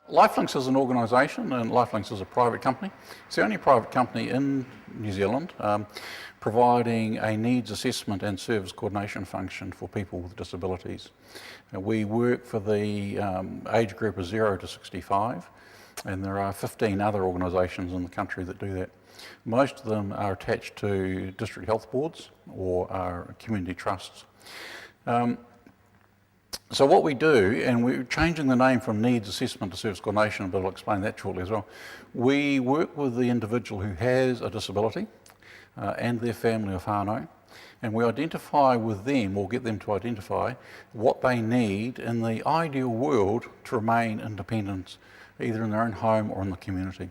LifeLinks is an organisation, and LifeLinks is a private company. It's the only private company in New Zealand providing a needs assessment and service coordination function for people with disabilities. We work for the age group of 0 to 65, and there are 15 other organisations in the country that do that. Most of them are attached to district health boards or are community trusts. So what we do, and we're changing the name from needs assessment to service coordination, but I'll explain that shortly as well. We work with the individual who has a disability and their family or whānau, and we identify with them, or get them to identify, what they need in the ideal world to remain independent, either in their own home or in the community.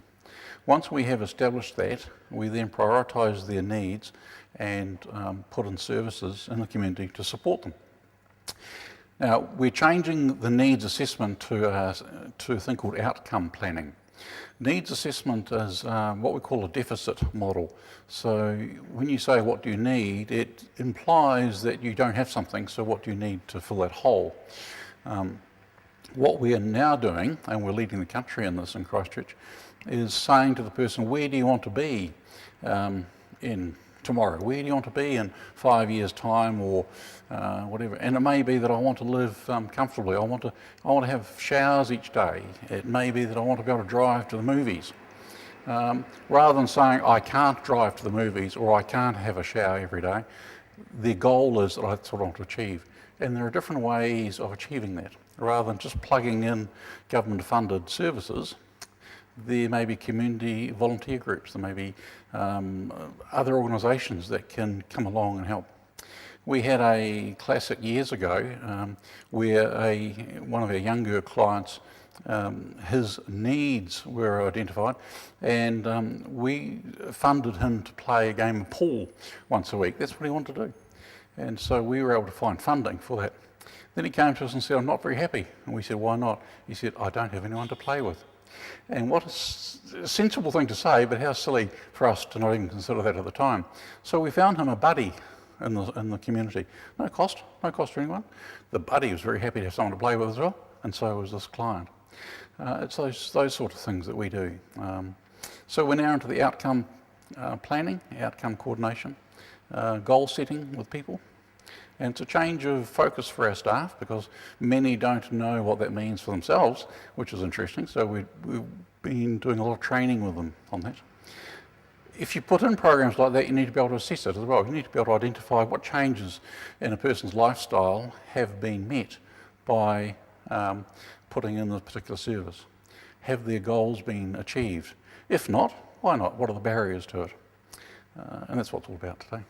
Once we have established that, we then prioritise their needs and put in services in the community to support them. Now, we're changing the needs assessment to a thing called outcome planning. Needs assessment is what we call a deficit model. So when you say what do you need, it implies that you don't have something, so what do you need to fill that hole? What we are now doing, and we're leading the country in this in Christchurch, is saying to the person, where do you want to be in tomorrow? Where do you want to be in 5 years' time, or whatever? And it may be that I want to live comfortably. I want to have showers each day. It may be that I want to be able to drive to the movies. Rather than saying I can't drive to the movies or I can't have a shower every day, the goal is that that's what I want to achieve. And there are different ways of achieving that. Rather than just plugging in government-funded services, there may be community volunteer groups, there may be other organisations that can come along and help. We had a classic years ago where one of our younger clients, his needs were identified, and we funded him to play a game of pool once a week. That's what he wanted to do. And so we were able to find funding for that. Then he came to us and said, I'm not very happy. And we said, why not? He said, I don't have anyone to play with. And what a sensible thing to say, but how silly for us to not even consider that at the time. So we found him a buddy in the community. No cost to anyone. The buddy was very happy to have someone to play with as well, and so was this client. It's those sort of things that we do. So we're now into the outcome planning, outcome coordination, goal setting with people. And it's a change of focus for our staff because many don't know what that means for themselves, which is interesting. So we've been doing a lot of training with them on that. If you put in programs like that, you need to be able to assess it as well. You need to be able to identify what changes in a person's lifestyle have been met by putting in this particular service. Have their goals been achieved? If not, why not? What are the barriers to it? And that's what it's all about today.